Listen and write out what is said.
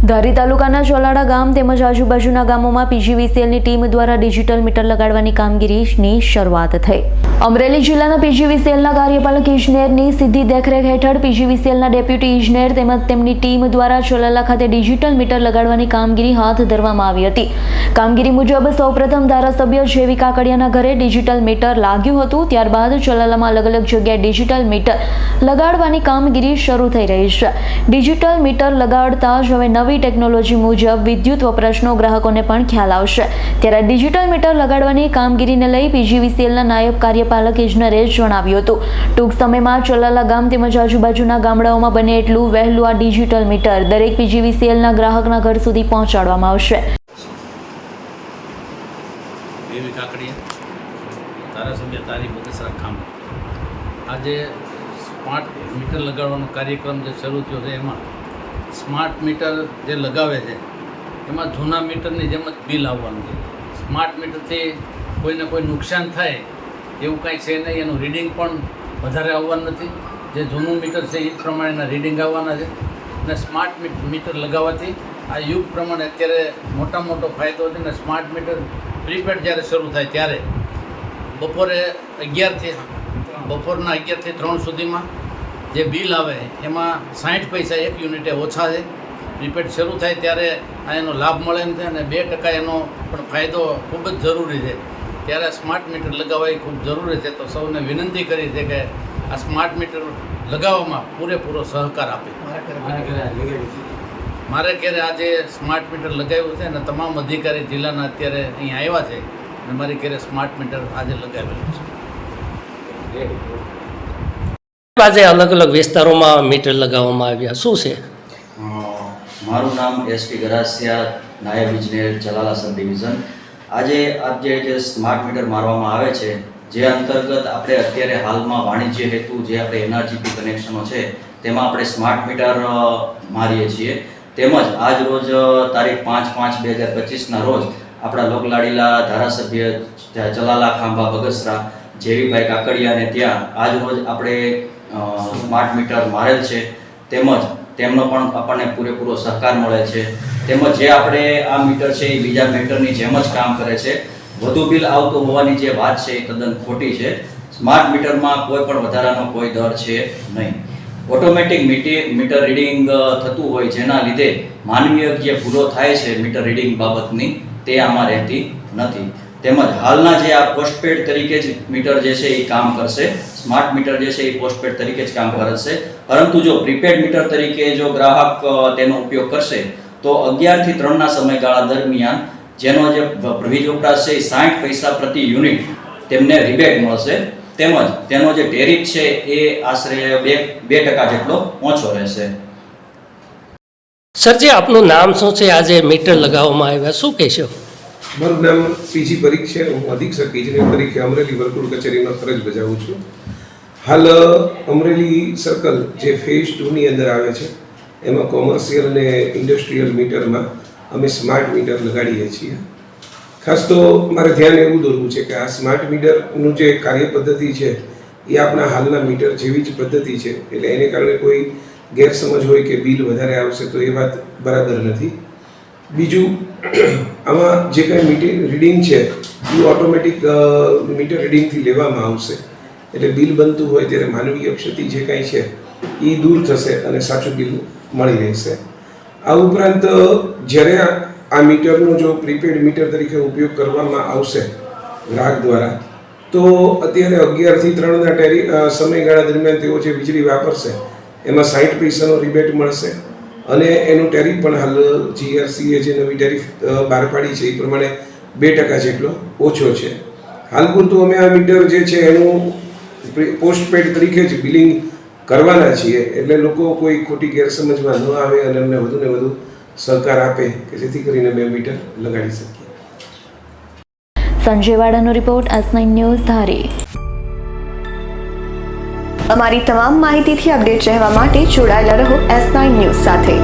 ધારી તાલુકાના ચોલાડા ગામ તેમજ આજુબાજુના ગામોમાં પીજીવીસીએલની ટીમ દ્વારા ડિજિટલ મીટર લગાડવાની કામગીરીની શરૂઆત થઈ। અમરેલી જિલ્લાના પીજીવીસીએલના કાર્યપાલક ઇજનેરની સીધી દેખરેખ હેઠળ પીજીવીસીએલના ડેપ્યુટી ઇજનેર તેમજ તેમની ટીમ દ્વારા ચોલાલા ખાતે ડિજિટલ મીટર લગાડવાની કામગીરી હાથ ધરવામાં આવી હતી। કામગીરી મુજબ સૌપ્રથમ ધારાસભ્ય જેવી કાકડિયાના ઘરે ડિજિટલ મીટર લાગ્યું હતું। ત્યારબાદ ચોલાલામાં અલગ અલગ જગ્યાએ ડિજિટલ મીટર લગાડવાની કામગીરી શરૂ થઈ રહી છે। ડિજિટલ મીટર લગાડતા જ હવે નવી ટેકનોલોજી મુજબ વિદ્યુત વપરાશનો ગ્રાહકોને પણ ખ્યાલ આવશે। ત્યારે ડિજિટલ મીટર લગાડવાની કામગીરીને લઈ પીજીવીસીએલના નાયબ કાર્યપાલક ઇજનેરે જણાવ્યું હતું ટૂંક સમયમાં ચોલાલા ગામ તેમજ આજુબાજુના ગામડાઓમાં બને એટલું વહેલું આ ડિજિટલ મીટર દરેક પીજીવીસીએલના ગ્રાહકના ઘર સુધી પહોંચાડવામાં આવશે। દેવી કાકડિયા ધારાસભ્ય તારી બગસરા ખામ આજે સ્માર્ટ મીટર લગાડવાનો કાર્યક્રમ જે શરૂ થયો છે એમાં સ્માર્ટ મીટર જે લગાવે છે એમાં જૂના મીટરની જેમ જ બિલ આવવાનું છે। સ્માર્ટ મીટરથી કોઈને કોઈ નુકસાન થાય એવું કાંઈ છે નહીં, એનું રીડિંગ પણ વધારે આવવાનું નથી। જે જૂનું મીટર છે એ પ્રમાણેના રીડિંગ આવવાના છે અને સ્માર્ટ મીટર લગાવવાથી આ યુગ પ્રમાણે અત્યારે મોટો ફાયદો છે ને સ્માર્ટ મીટર પ્રીપેડ જ્યારે શરૂ થાય ત્યારે બપોરના 11 થી 3 સુધીમાં જે બિલ આવે એમાં 60 પૈસા એક યુનિટે ઓછા છે। પ્રીપેડ શરૂ થાય ત્યારે આ એનો લાભ મળે એમ છે અને 2% એનો પણ ફાયદો ખૂબ જ જરૂરી છે। ત્યારે સ્માર્ટ મીટર લગાવવા એ ખૂબ જરૂરી છે। તો સૌને વિનંતી કરી છે કે આ સ્માર્ટ મીટર લગાવવામાં પૂરેપૂરો સહકાર આપે। મારે ઘરે આજે સ્માર્ટ મીટર લગાવ્યું છે અને તમામ અધિકારી જિલ્લાના અત્યારે અહીંયા આવ્યા છે અને મારી ઘરે સ્માર્ટ મીટર આજે લગાવેલું છે। આજે અલગ અલગ વિસ્તારોમાં મીટર લગાવવામાં આવ્યા, શું છે? મારું નામ એસટી ગરાસિયા, નાયબ ઇજનેર ચલાલા સબ ડિવિઝન। આજે જે સ્માર્ટ મીટર મારવામાં આવે છે જે અંતર્ગત આપણે અત્યારે હાલમાં વાણિજ્ય હેતુ જે આપણે એનઆરજીપી કનેક્શનો છે તેમાં આપણે સ્માર્ટ મીટર મારીએ છીએ। તેમજ આજ રોજ તારીખ 5/5/2025ના રોજ આપણા લોકલાડીલા ધારાસભ્ય ચલાલા ખાંભા બગસરા જેવીભાઈ કાકડિયાને ત્યાં આજ રોજ આપણે સ્માર્ટ મીટર મારેલ છે। તેમજ તેમનો પણ આપણને પૂરેપૂરો સહકાર મળે છે। તેમજ જે આપણે આ મીટર છે એ બીજા મીટરની જેમ જ કામ કરે છે। વધુ બિલ આવતું હોવાની જે વાત છે એ તદ્દન ખોટી છે। સ્માર્ટ મીટરમાં કોઈ પણ વધારાનો કોઈ દર છે નહીં। ઓટોમેટિક મીટર રીડિંગ થતું હોય જેના લીધે માનવીય જે ભૂલો થાય છે મીટર રીડિંગ બાબતની તે આમાં રહેતી નથી। તેમજ હાલના જે આ પોસ્ટપેડ તરીકે જ મીટર જે છે એ કામ કરશે। સ્માર્ટ મીટર જે છે એ પોસ્ટપેડ તરીકે જ કામ કરશે। પરંતુ જો પ્રીપેડ મીટર તરીકે જો ગ્રાહક તેનો ઉપયોગ કરશે તો 11 થી 3ના સમયગાળા દરમિયાન જેનો જે વીજ વપરાશ છે એ 60 પૈસા પ્રતિ યુનિટ તેમને રિબેટ મળશે। તેમજ તેનો જે ટેરિફ છે એ આશરે 2% જેટલો ઓછો રહેશે। સરજી, આપનું નામ શું છે? આજે મીટર લગાવવામાં આવ્યા, શું કહેશો? મારું નામ પીજી પરીખ છે। હું અધિક્ષક ઇજનેર તરીકે અમરેલી વર્તુળ કચેરીમાં ફરજ બજાવું છું। હાલ અમરેલી સર્કલ જે ફેઝ 2ની અંદર આવે છે એમાં કોમર્શિયલ અને ઇન્ડસ્ટ્રીયલ મીટરમાં અમે સ્માર્ટ મીટર લગાડીએ છીએ। ખાસ તો મારે ધ્યાન એવું દોરવું છે કે આ સ્માર્ટ મીટરનું જે કાર્ય પદ્ધતિ છે એ આપણા હાલના મીટર જેવી જ પદ્ધતિ છે। એટલે એને કારણે કોઈ ગેરસમજ હોય કે બિલ વધારે આવશે તો એ વાત બરાબર નથી। બીજું, આમાં જે કાંઈ મીટર રીડિંગ છે એ ઓટોમેટિક મીટર રીડિંગથી લેવામાં આવશે। એટલે બિલ બનતું હોય ત્યારે માનવીય ક્ષતિ જે કાંઈ છે એ દૂર થશે અને સાચું બિલ મળી રહેશે। આ ઉપરાંત જ્યારે આ મીટરનો જો પ્રીપેડ મીટર તરીકે ઉપયોગ કરવામાં આવશે ગ્રાહક દ્વારા તો અત્યારે 11 થી 3ના સમયગાળા દરમિયાન તેઓ જે વીજળી વાપરશે એમાં 60 પૈસાનો રિબેટ મળશે અને એનું ટેરિફ પણ હાલ જીઆરસીએ જે નવી ટેરિફ બહાર પાડી છે એ પ્રમાણે 2% જેટલો ઓછો છે। હાલ પૂરતું અમે આ મીટર જે છે એનું પોસ્ટપેડ તરીકે જ બિલિંગ કરવાના છીએ। એટલે લોકો કોઈ ખોટી ગેરસમજમાં ન આવે અને અમને વધુને વધુ સહકાર આપે કે જેથી કરીને અમે મીટર લગાડી શકીએ। સંજય વાડાનો રિપોર્ટ, S9 ન્યૂઝ, ધારી। અમારી તમામ માહિતીથી અપડેટ રહેવા માટે જોડાયેલા રહો S9 ન્યૂઝ સાથે।